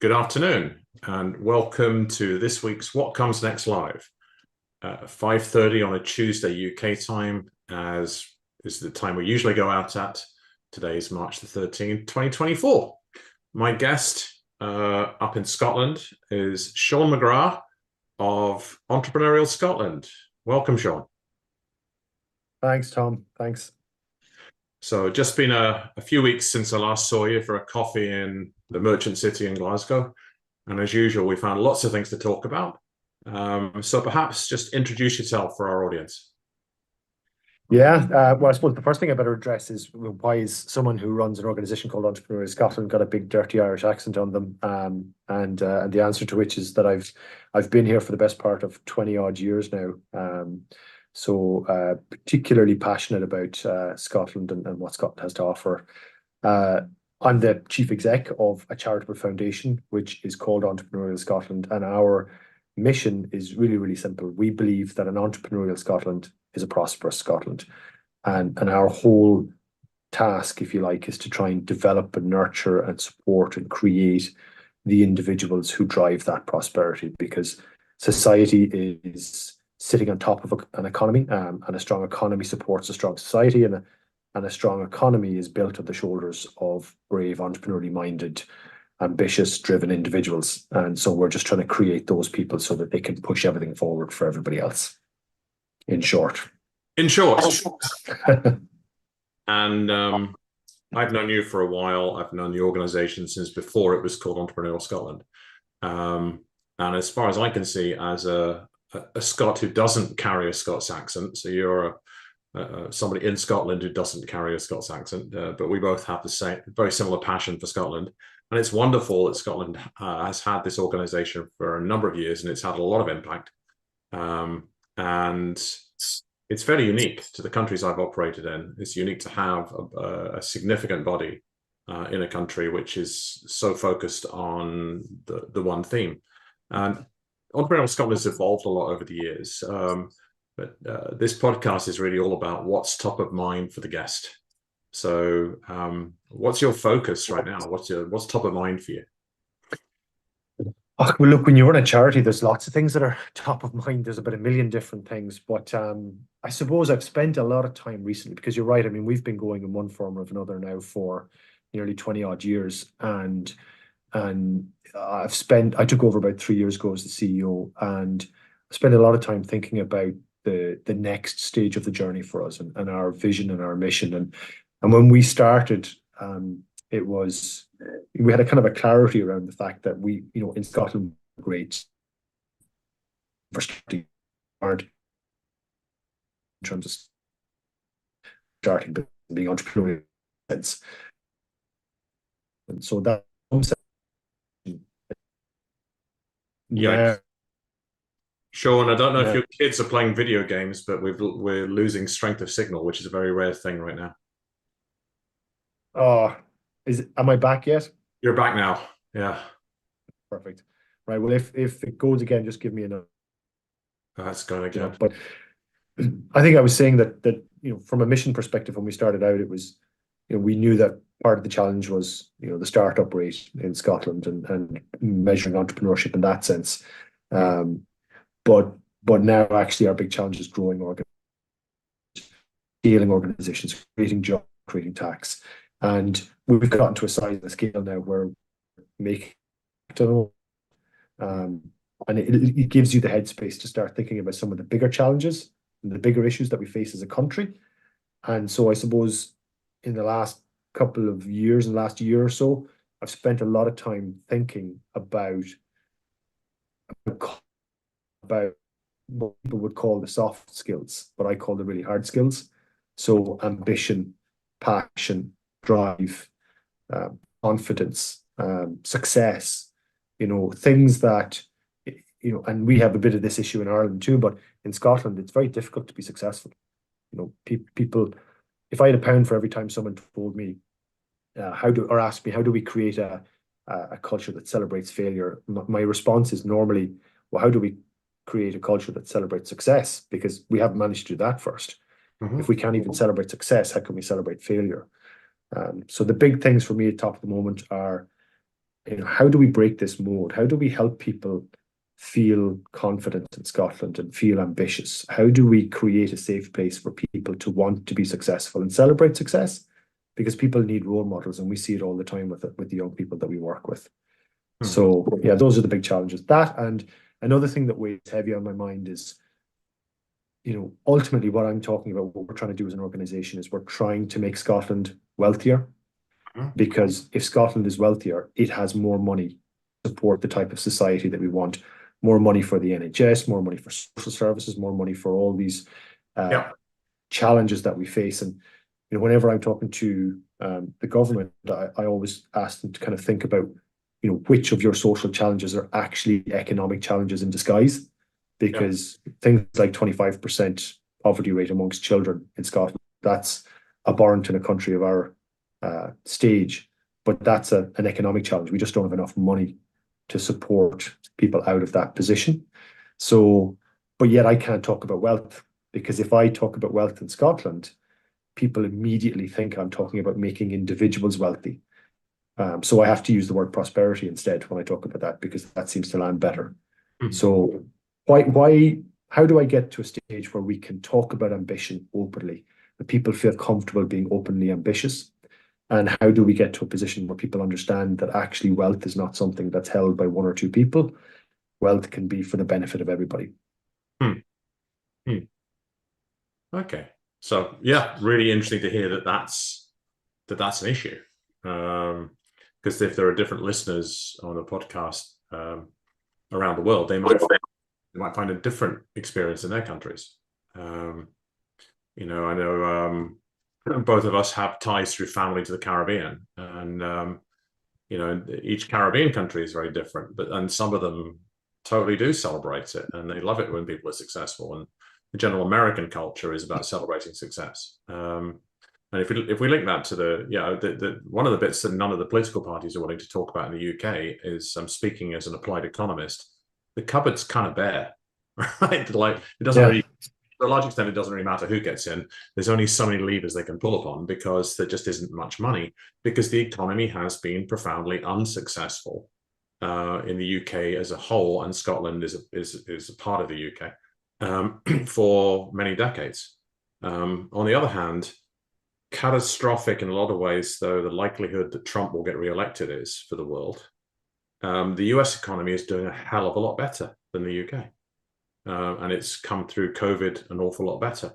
Good afternoon, and welcome to this week's What Comes Next Live. 5:30 on a Tuesday UK time, as is the time we usually go out at. Today is March the 13th, 2024. My guest up in Scotland is Sean McGrath of Entrepreneurial Scotland. Welcome, Sean. Thanks, Tom. Thanks. So just been a few weeks since I last saw you for a coffee in the Merchant City in Glasgow. And as usual, we found lots of things to talk about. So perhaps just introduce yourself for our audience. Yeah, well, I suppose the first thing I better address is why is someone who runs an organization called Entrepreneurial Scotland got a big dirty Irish accent on them? And the answer to which is that I've been here for the best part of 20 odd years now. So particularly passionate about Scotland and what Scotland has to offer. I'm the chief exec of a charitable foundation, which is called Entrepreneurial Scotland. And our mission is really, really simple. We believe that an entrepreneurial Scotland is a prosperous Scotland. And our whole task, if you like, is to try and develop and nurture and support and create the individuals who drive that prosperity, because society is sitting on top of an economy, and a strong economy supports a strong society, and a strong economy is built on the shoulders of brave, entrepreneurially minded, ambitious, driven individuals. And so we're just trying to create those people so that they can push everything forward for everybody else. In short. In short. And I've known you for a while. I've known the organization since before it was called Entrepreneurial Scotland. And as far as I can see, as a Scot who doesn't carry a Scots accent, so you're somebody in Scotland who doesn't carry a Scots accent, but we both have the same, very similar passion for Scotland. And it's wonderful that Scotland has had this organization for a number of years, and it's had a lot of impact. And it's fairly unique to the countries I've operated in. It's unique to have a significant body in a country which is so focused on the one theme. And Entrepreneurial Scotland has evolved a lot over the years. But this podcast is really all about what's top of mind for the guest. So what's your focus right now? What's top of mind for you? Oh, well, look, when you run a charity, there's lots of things that are top of mind. There's about a million different things. But I suppose I've spent a lot of time recently, because you're right. I mean, we've been going in one form or another now for nearly 20 odd years. And I took over about 3 years ago as the CEO, and I spent a lot of time thinking about the next stage of the journey for us, and our vision and our mission. And when we started, we had a kind of a clarity around the fact that we, in Scotland, great for starting hard in terms of starting being entrepreneurial. And so that yeah. Sean, I don't know if your kids are playing video games, but we're losing strength of signal, which is a very rare thing right now. Oh, am I back yet? You're back now. Yeah. Perfect. Right. Well, if it goes again, just give me a note. That's going again. But I think I was saying that from a mission perspective, when we started out, it was, we knew that part of the challenge was, the startup rate in Scotland and measuring entrepreneurship in that sense. But now actually our big challenge is growing scaling organizations, creating jobs, creating tax. And we've gotten to a size and scale now where making and it gives you the headspace to start thinking about some of the bigger challenges and the bigger issues that we face as a country. And so I suppose in the last couple of years, in the last year or so, I've spent a lot of time thinking about what people would call the soft skills, but I call the really hard skills. So ambition, passion, drive, confidence, success, things that, and we have a bit of this issue in Ireland too, but in Scotland, it's very difficult to be successful. People, if I had £1 for every time someone told me, asked me, how do we create a culture that celebrates failure? My response is normally, well, how do we create a culture that celebrates success? Because we haven't managed to do that first. Mm-hmm. If we can't even celebrate success, how can we celebrate failure? So the big things for me at top of the moment are how do we break this mold? How do we help people feel confident in Scotland and feel ambitious? How do we create a safe place for people to want to be successful and celebrate success? Because people need role models, and we see it all the time with the young people that we work with. So yeah, those are the big challenges. That, and another thing that weighs heavy on my mind is, ultimately what I'm talking about, what we're trying to do as an organization is we're trying to make Scotland wealthier. Because if Scotland is wealthier, it has more money to support the type of society that we want. More money for the NHS, more money for social services, more money for all these challenges that we face. And whenever I'm talking to the government, I always ask them to kind of think about, which of your social challenges are actually economic challenges in disguise. Because things like 25% poverty rate amongst children in Scotland, that's abhorrent in a country of our stage, but that's an economic challenge. We just don't have enough money to support people out of that position. So, but yet I can't talk about wealth, because if I talk about wealth in Scotland, people immediately think I'm talking about making individuals wealthy. So I have to use the word prosperity instead when I talk about that, because that seems to land better. So how do I get to a stage where we can talk about ambition openly, that people feel comfortable being openly ambitious? And how do we get to a position where people understand that actually wealth is not something that's held by one or two people? Wealth can be for the benefit of everybody. Okay. So yeah, really interesting to hear that that's an issue. Because if there are different listeners on a podcast around the world, they might find a different experience in their countries. I know both of us have ties through family to the Caribbean, and each Caribbean country is very different, and some of them totally do celebrate it, and they love it when people are successful. And the general American culture is about celebrating success. And if we link that to the one of the bits that none of the political parties are willing to talk about in the UK is, I'm speaking as an applied economist, the cupboard's kind of bare, right? Like, it doesn't really, to a large extent, it doesn't really matter who gets in. There's only so many levers they can pull upon, because there just isn't much money, because the economy has been profoundly unsuccessful in the UK as a whole, and Scotland is a part of the UK for many decades. On the other hand, catastrophic in a lot of ways, though the likelihood that Trump will get re-elected is for the world, the US economy is doing a hell of a lot better than the UK. And it's come through COVID an awful lot better.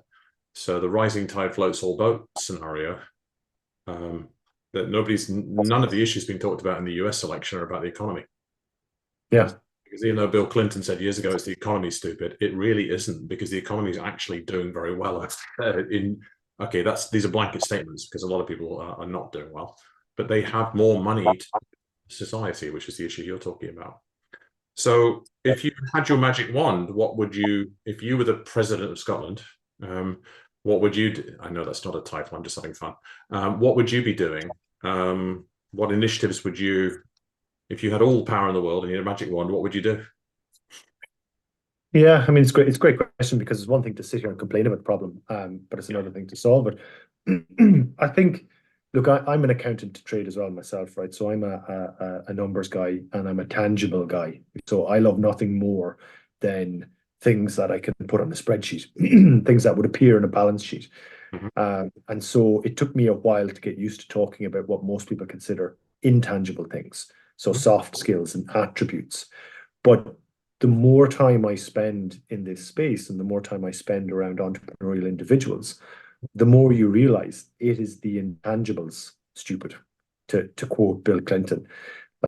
So the rising tide floats all boats scenario, that none of the issues being talked about in the US election are about the economy. Yeah. Because even though Bill Clinton said years ago it's the economy's stupid, it really isn't, because the economy is actually doing very well. These are blanket statements, because a lot of people are not doing well, but they have more money to society, which is the issue you're talking about. So if you had your magic wand, what would you, if you were the president of Scotland, what would you do? I know that's not a title, I'm just having fun. What would you be doing? What initiatives would you, if you had all the power in the world and you had a magic wand, what would you do? Yeah, I mean, it's great. It's a great question, because it's one thing to sit here and complain about the problem, but it's another thing to solve it. I think, look, I'm an accountant to trade as well myself, right? So I'm a numbers guy, and I'm a tangible guy. So I love nothing more than things that I can put on a spreadsheet, things that would appear in a balance sheet. And so it took me a while to get used to talking about what most people consider intangible things, so soft skills and attributes. But the more time I spend in this space, and the more time I spend around entrepreneurial individuals, the more you realize it is the intangibles, stupid, to quote Bill Clinton.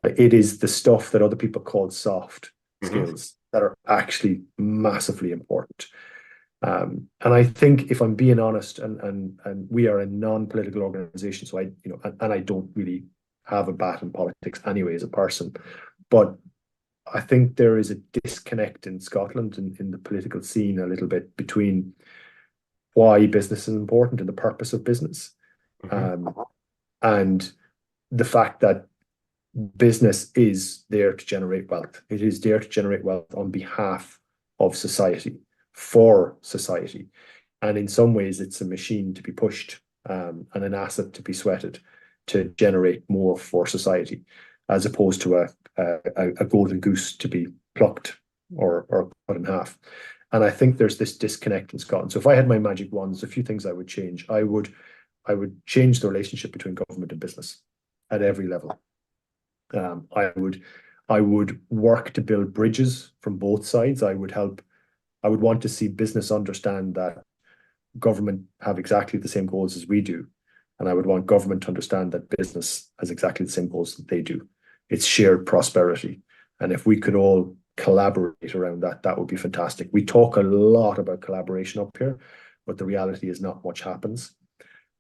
It is the stuff that other people call soft skills that are actually massively important. And I think, if I'm being honest, and we are a non-political organization, so I don't really have a bat in politics anyway as a person, but I think there is a disconnect in Scotland in the political scene a little bit between why business is important and the purpose of business, and the fact that business is there to generate wealth. It is there to generate wealth on behalf of society, for society. And in some ways, it's a machine to be pushed, and an asset to be sweated to generate more for society. as opposed to a golden goose to be plucked or cut in half. And I think there's this disconnect in Scotland. So if I had my magic wand, there's a few things I would change. I would change the relationship between government and business at every level. I would work to build bridges from both sides. I would want to see business understand that government have exactly the same goals as we do. And I would want government to understand that business has exactly the same goals that they do. It's shared prosperity. And if we could all collaborate around that, that would be fantastic. We talk a lot about collaboration up here, but the reality is not much happens.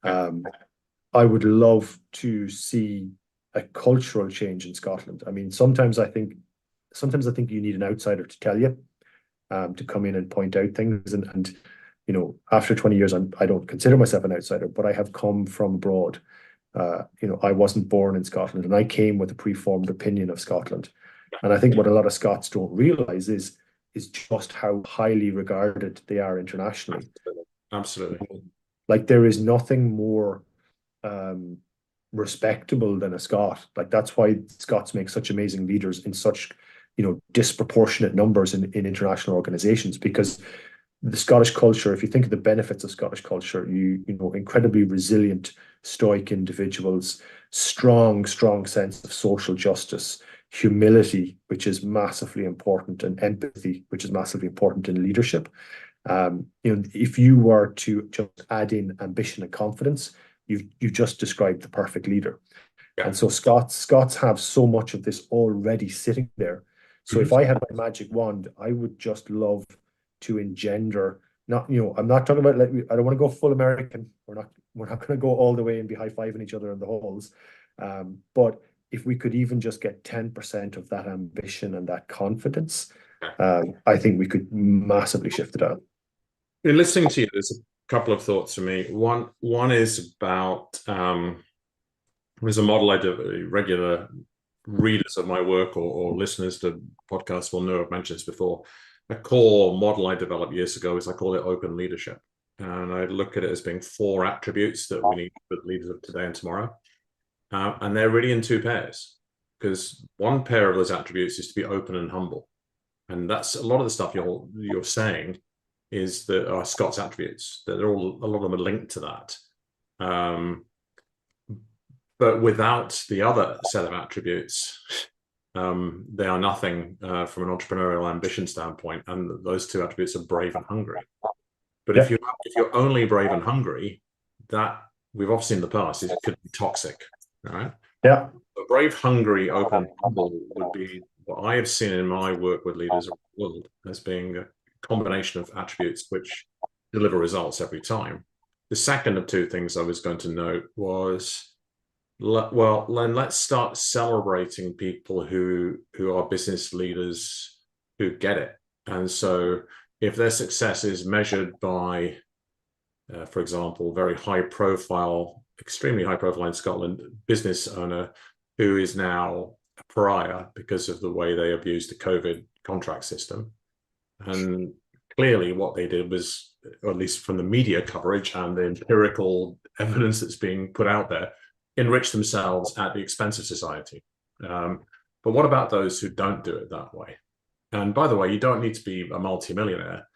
I would love to see a cultural change in Scotland. I mean, sometimes I think you need an outsider to tell you, to come in and point out things. And you know, after 20 years, I don't consider myself an outsider, but I have come from abroad. You know, I wasn't born in Scotland, and I came with a preformed opinion of Scotland. And I think what a lot of Scots don't realize is just how highly regarded they are internationally. Absolutely. Like, there is nothing more respectable than a Scot. Like, that's why Scots make such amazing leaders in such, you know, disproportionate numbers in international organizations, because the Scottish culture, if you think of the benefits of Scottish culture, you know, incredibly resilient, stoic individuals, strong sense of social justice, humility, which is massively important, and empathy, which is massively important in leadership. You know, if you were to just add in ambition and confidence, you've just described the perfect leader. Yeah. And so Scots have so much of this already sitting there. So if I had my magic wand, I would just love to engender, not, you know, I'm not talking about, like, I don't want to go full American. We're not going to go all the way and be high-fiving each other in the halls. But if we could even just get 10% of that ambition and that confidence, I think we could massively shift it out. In listening to you, there's a couple of thoughts for me. One is about, there's a model I do. Regular readers of my work or listeners to podcasts will know I've mentioned this before. A core model I developed years ago is, I call it open leadership. And I look at it as being 4 attributes that we need for leaders of today and tomorrow. And they're really in 2 pairs, because one pair of those attributes is to be open and humble. And that's a lot of the stuff you're saying is that are Scott's attributes, that a lot of them are linked to that. But without the other set of attributes, they are nothing from an entrepreneurial ambition standpoint. And those 2 attributes are brave and hungry. But if you're only brave and hungry, that we've often seen in the past, it could be toxic, right? Yeah. But brave, hungry, open, and humble would be what I have seen in my work with leaders around the world as being a combination of attributes which deliver results every time. The second of 2 things I was going to note was, well, then let's start celebrating people who are business leaders who get it. And so if their success is measured by, for example, very high profile, extremely high profile in Scotland, business owner who is now a pariah because of the way they abused the COVID contract system. And clearly what they did was, or at least from the media coverage and the empirical evidence that's being put out there, enrich themselves at the expense of society. But what about those who don't do it that way? And by the way, you don't need to be a multimillionaire.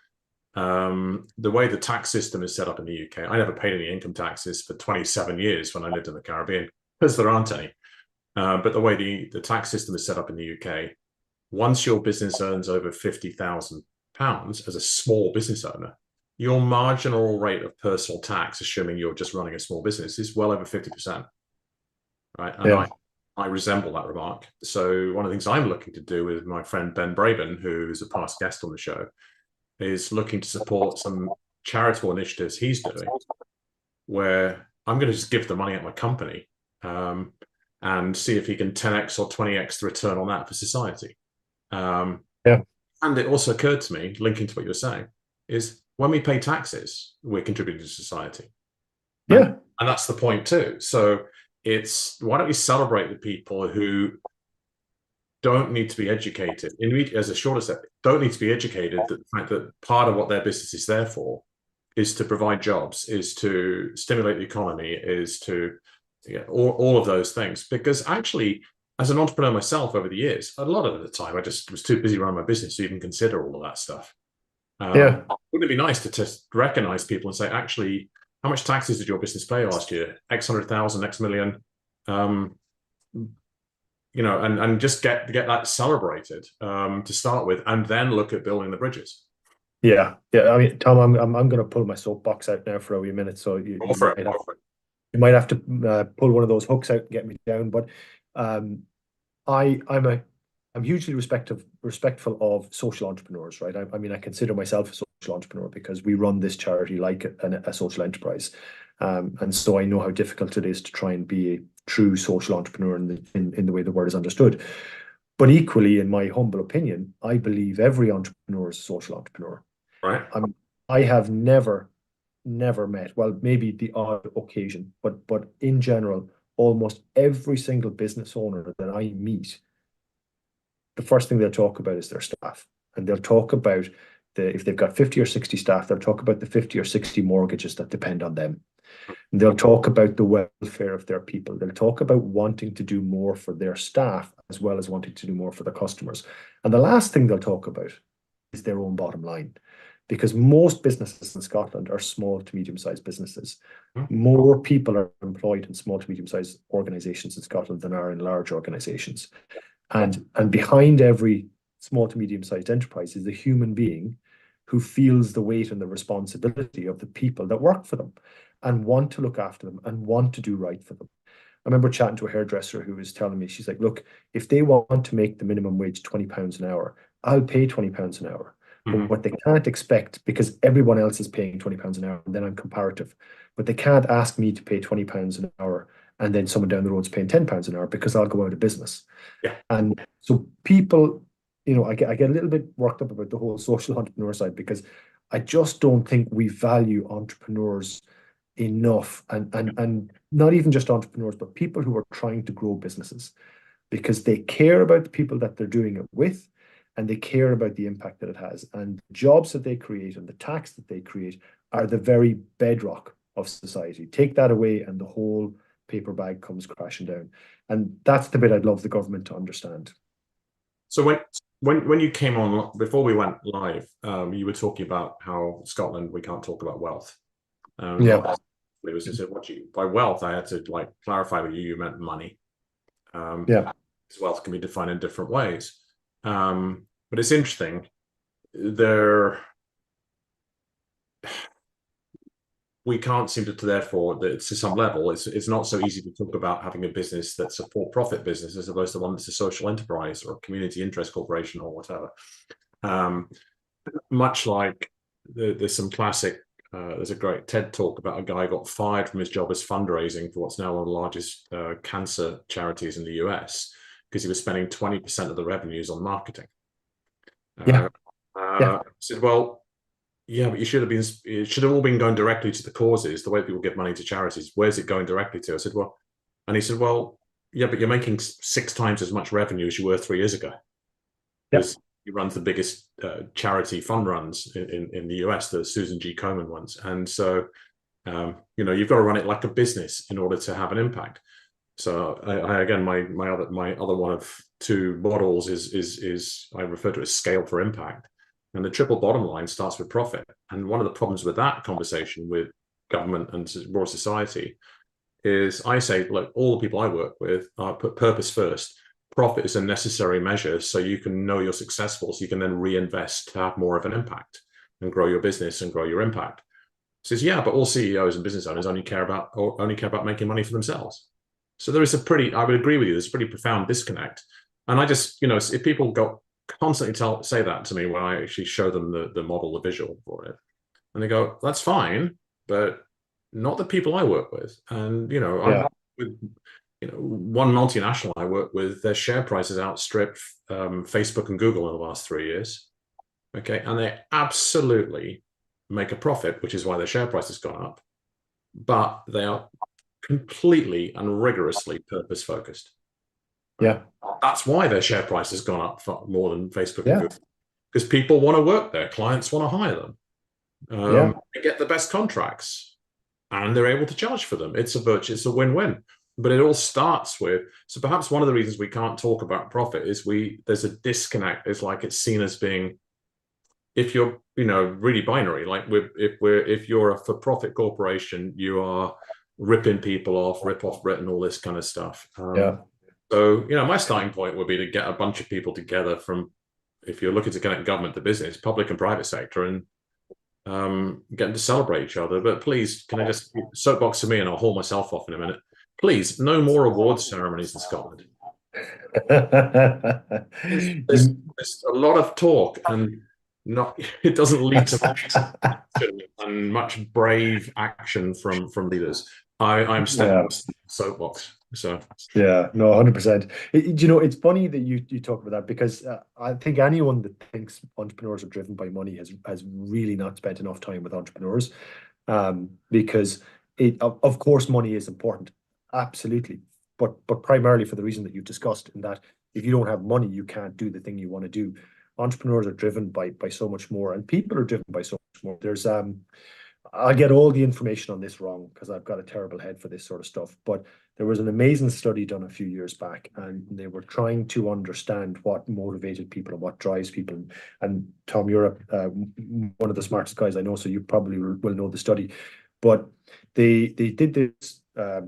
The way the tax system is set up in the UK, I never paid any income taxes for 27 years when I lived in the Caribbean, because there aren't any. But the way the tax system is set up in the UK, once your business earns over £50,000 as a small business owner, your marginal rate of personal tax, assuming you're just running a small business, is well over 50%. Right. And yeah. I resemble that remark. So one of the things I'm looking to do with my friend Ben Braben, who's a past guest on the show, is looking to support some charitable initiatives he's doing, where I'm going to just give the money at my company and see if he can 10x or 20x the return on that for society. Yeah. And it also occurred to me, linking to what you're saying, is when we pay taxes, we're contributing to society. Yeah. And that's the point too. So it's, why don't we celebrate the people who don't need to be educated, as a shorter step, don't need to be educated, that the fact that part of what their business is there for is to provide jobs, is to stimulate the economy, is to all of those things. Because actually, as an entrepreneur myself over the years, a lot of the time I just was too busy running my business to even consider all of that stuff. Yeah. Wouldn't it be nice to recognize people and say, actually, how much taxes did your business pay last year? X 100,000, X million, you know, and just get that celebrated to start with, and then look at building the bridges. Yeah. I mean, Tom, I'm going to pull my soapbox out now for a wee minute, so you might have to pull one of those hooks out and get me down. But I'm hugely respectful of social entrepreneurs, right? I mean, I consider myself a social entrepreneur because we run this charity like a social enterprise, and so I know how difficult it is to try and be a true social entrepreneur in the way the word is understood. But equally, in my humble opinion, I believe every entrepreneur is a social entrepreneur. Right. I have never met, well, maybe the odd occasion, but in general, almost every single business owner that I meet, the first thing they'll talk about is their staff. And they'll talk about if they've got 50 or 60 staff, they'll talk about the 50 or 60 mortgages that depend on them. And they'll talk about the welfare of their people. They'll talk about wanting to do more for their staff as well as wanting to do more for their customers. And the last thing they'll talk about is their own bottom line. Because most businesses in Scotland are small to medium-sized businesses. More people are employed in small to medium-sized organizations in Scotland than are in large organizations. And behind every small to medium-sized enterprise is a human being who feels the weight and the responsibility of the people that work for them and want to look after them and want to do right for them. I remember chatting to a hairdresser who was telling me, she's like, look, if they want to make the minimum wage £20 an hour, I'll pay £20 an hour. But what they can't expect, because everyone else is paying £20 an hour, and then I'm comparative, but they can't ask me to pay £20 an hour and then someone down the road's paying £10 an hour, because I'll go out of business. Yeah. And so people, you know, I get a little bit worked up about the whole social entrepreneur side, because I just don't think we value entrepreneurs enough, and not even just entrepreneurs, but people who are trying to grow businesses, because they care about the people that they're doing it with, and they care about the impact that it has. And the jobs that they create and the tax that they create are the very bedrock of society. Take that away and the whole paper bag comes crashing down. And that's the bit I'd love the government to understand. So when you came on, before we went live, you were talking about how Scotland, we can't talk about wealth. Yeah. It was just, by wealth, I had to like clarify with you meant money. Yeah. Wealth can be defined in different ways. But it's interesting. We can't seem to, therefore, to some level, it's not so easy to talk about having a business that's a for-profit business as opposed to one that's a social enterprise or a community interest corporation or whatever. Much like there's some classic, there's a great TED talk about a guy who got fired from his job as fundraising for what's now one of the largest cancer charities in the US because he was spending 20% of the revenues on marketing. Said, well, yeah, but it should have all been going directly to the causes, the way people give money to charities. Where's it going directly to? I said, well, and he said, well, yeah, but you're making 6 times as much revenue as you were 3 years ago. Because he runs the biggest charity fund runs in the US, the Susan G. Komen ones. And so, you know, you've got to run it like a business in order to have an impact. So again, my other one of 2 models is I refer to as scale for impact. And the triple bottom line starts with profit. And one of the problems with that conversation with government and broad society is I say, look, all the people I work with put purpose first. Profit is a necessary measure so you can know you're successful, so you can then reinvest to have more of an impact and grow your business and grow your impact. Says, yeah, but all CEOs and business owners only care about making money for themselves. So there is I would agree with you, there's a pretty profound disconnect. And I just, you know, if people constantly say that to me when I actually show them the model, the visual for it, and they go, that's fine, but not the people I work with. And, you know, I'm with, you know, one multinational I work with, their share prices outstripped Facebook and Google in the last 3 years. Okay. And they absolutely make a profit, which is why their share price has gone up. But they are completely and rigorously purpose focused. Yeah. That's why their share price has gone up more than Facebook and Google. Because people want to work there. Clients want to hire them. They get the best contracts and they're able to charge for them. It's a win-win. but it all starts with, so perhaps one of the reasons we can't talk about profit is there's a disconnect. It's like it's seen as being, if you're, really binary, like if you're a for-profit corporation, you are ripping people off, rip off Britain, all this kind of stuff. So, my starting point would be to get a bunch of people together from, if you're looking to connect government to business, public and private sector, and get them to celebrate each other. But please, can I just soapbox to me, and I'll haul myself off in a minute. Please, no more awards ceremonies in Scotland. There's a lot of talk, and it doesn't lead to much action and much brave action from leaders. I'm stepping soapbox. So yeah, no, 100%. It's funny that you talk about that, because I think anyone that thinks entrepreneurs are driven by money has really not spent enough time with entrepreneurs, because of course money is important, absolutely, but primarily for the reason that you've discussed, in that if you don't have money, you can't do the thing you want to do. Entrepreneurs are driven by so much more, and people are driven by so much more. There's I'll get all the information on this wrong because I've got a terrible head for this sort of stuff, but there was an amazing study done a few years back, and they were trying to understand what motivated people and what drives people. And Tom, you're one of the smartest guys I know, so you probably will know the study. But they did this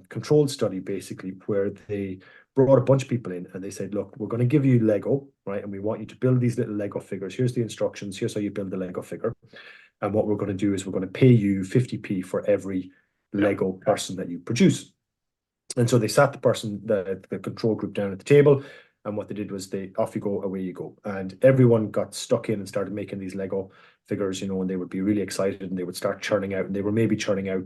controlled study, basically, where they brought a bunch of people in and they said, look, we're going to give you Lego, right? And we want you to build these little Lego figures. Here's the instructions. Here's how you build the Lego figure. And what we're going to do is we're going to pay you 50p for every Lego person that you produce. And so they sat the control group down at the table, and what they did was off you go, away you go. And everyone got stuck in and started making these Lego figures, and they would be really excited, and they would start churning out, and they were maybe churning out,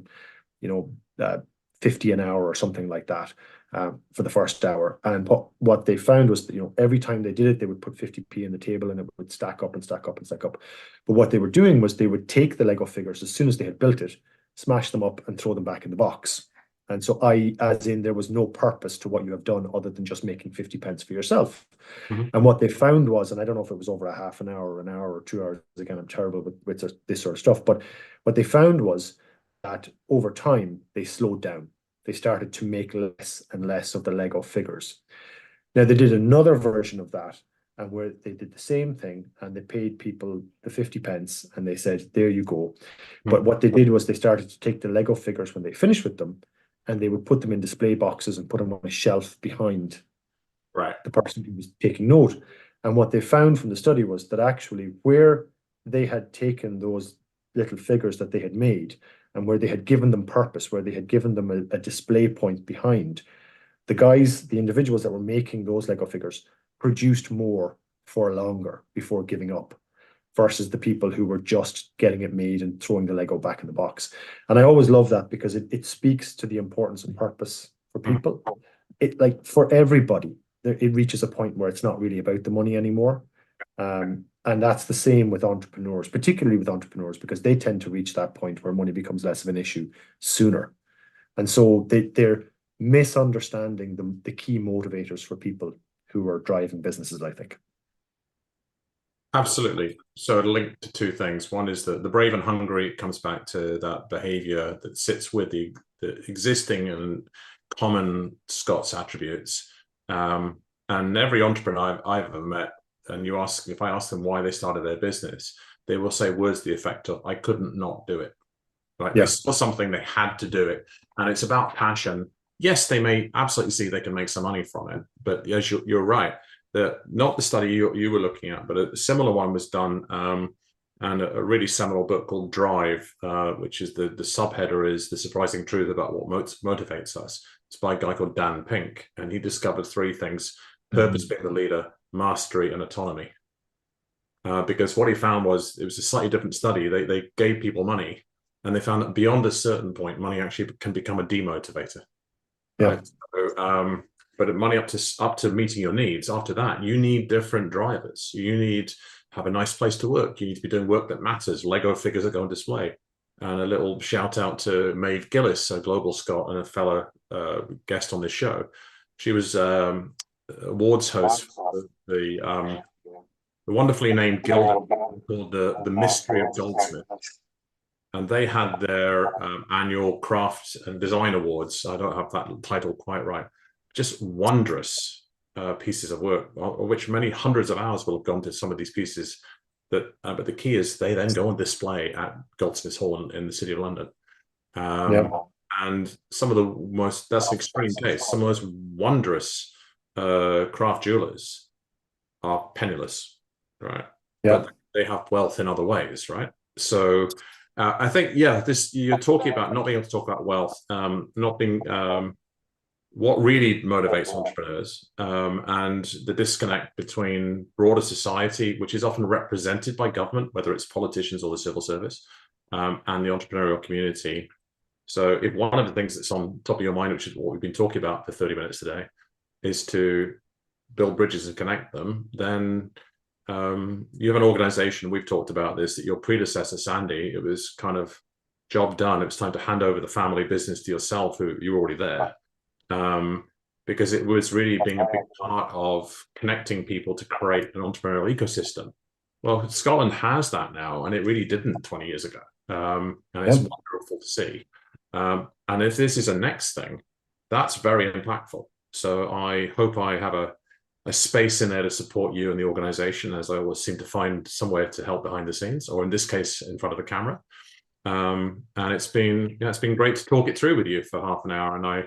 50 an hour or something like that, for the first hour. And what they found was that, every time they did it, they would put 50p in the table, and it would stack up and stack up and stack up. But what they were doing was they would take the Lego figures as soon as they had built it, smash them up and throw them back in the box. And so as in there was no purpose to what you have done other than just making 50 pence for yourself. Mm-hmm. And what they found was, and I don't know if it was over a half an hour or an hour or 2 hours, again, I'm terrible with this sort of stuff, but what they found was that over time, they slowed down. They started to make less and less of the Lego figures. Now, they did another version of that, and where they did the same thing, and they paid people the 50 pence, and they said, there you go. Mm-hmm. But what they did was they started to take the Lego figures when they finished with them, and they would put them in display boxes and put them on a shelf behind the person who was taking note. And what they found from the study was that actually where they had taken those little figures that they had made, and where they had given them purpose, where they had given them a display point behind, the individuals that were making those Lego figures produced more for longer before giving up, versus the people who were just getting it made and throwing the Lego back in the box. And I always love that, because it speaks to the importance of purpose for people. It, like, for everybody, it reaches a point where it's not really about the money anymore. And that's the same with entrepreneurs, particularly with entrepreneurs, because they tend to reach that point where money becomes less of an issue sooner. And so they're misunderstanding the key motivators for people who are driving businesses, I think. Absolutely. So it'll link to two things. One is that the brave and hungry, it comes back to that behavior that sits with the existing and common Scots attributes. And every entrepreneur I've ever met, and if I ask them why they started their business, they will say words to the effect of, I couldn't not do it. Right? Yeah. They saw something, they had to do it. And it's about passion. Yes, they may absolutely see they can make some money from it, but as you're right, not the study you were looking at, but a similar one was done, and a really seminal book called Drive, which is the subheader is The Surprising Truth About What Motivates Us. It's by a guy called Dan Pink, and he discovered three things: purpose being the leader, mastery, and autonomy. Because what he found was, it was a slightly different study. They gave people money, and they found that beyond a certain point, money actually can become a demotivator. Yeah. Right? So, but money up to meeting your needs. After that, you need different drivers. You need to have a nice place to work. You need to be doing work that matters. Lego figures that go on display. And a little shout out to Maeve Gillis, a global Scot and a fellow guest on this show. She was awards host for the wonderfully named guild called the Mystery of Goldsmith. and they had their annual craft and design awards. I don't have that title quite right. Just wondrous pieces of work, of which many hundreds of hours will have gone to some of these pieces. But the key is they then go on display at Goldsmiths Hall in the City of London. And some of the most, that's an extreme case, some of those wondrous craft jewelers are penniless, right? But they have wealth in other ways, right? So I think, yeah, this, you're talking about not being able to talk about wealth, not being, what really motivates entrepreneurs, and the disconnect between broader society, which is often represented by government, whether it's politicians or the civil service, and the entrepreneurial community. So if one of the things that's on top of your mind, which is what we've been talking about for 30 minutes today, is to build bridges and connect them, then you have an organization, we've talked about this, that your predecessor, Sandy, it was kind of job done. It was time to hand over the family business to yourself, who you were already there. Because it was really being a big part of connecting people to create an entrepreneurial ecosystem. Well, Scotland has that now, and it really didn't 20 years ago. And it's wonderful to see. And if this is a next thing, that's very impactful. So I hope I have a space in there to support you and the organization, as I always seem to find somewhere to help behind the scenes, or in this case, in front of the camera. And it's been great to talk it through with you for half an hour. And I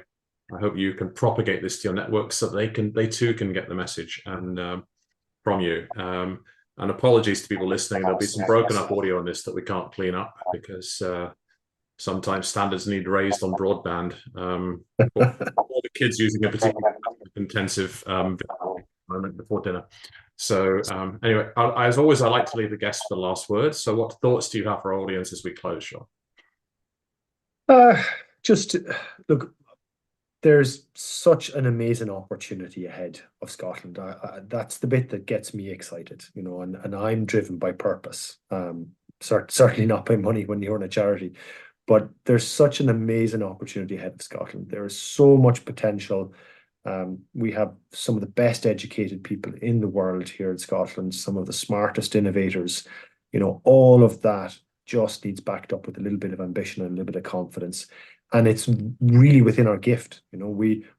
hope you can propagate this to your network so they too can get the message and from you. And apologies to people listening. There'll be some broken up audio on this that we can't clean up because sometimes standards need raised on broadband. Or the kids using a particularly intensive moment before dinner. So anyway, as always, I like to leave the guests for the last word. So what thoughts do you have for our audience as we close, Sean? Just look, there's such an amazing opportunity ahead of Scotland. That's the bit that gets me excited, you know, and I'm driven by purpose. Certainly not by money when you're in a charity, but there's such an amazing opportunity ahead of Scotland. There is so much potential. We have some of the best educated people in the world here in Scotland, some of the smartest innovators. You know, all of that just needs backed up with a little bit of ambition and a little bit of confidence. And it's really within our gift. You know,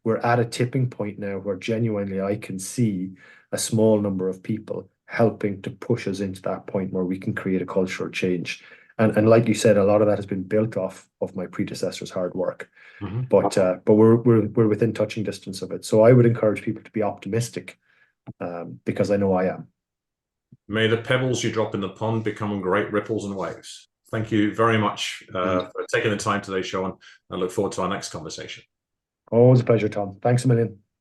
we're at a tipping point now where genuinely I can see a small number of people helping to push us into that point where we can create a cultural change. And like you said, a lot of that has been built off of my predecessor's hard work. But we're within touching distance of it. So I would encourage people to be optimistic, because I know I am. May the pebbles you drop in the pond become great ripples and waves. Thank you very much for taking the time today, Sean. I look forward to our next conversation. Always a pleasure, Tom. Thanks a million.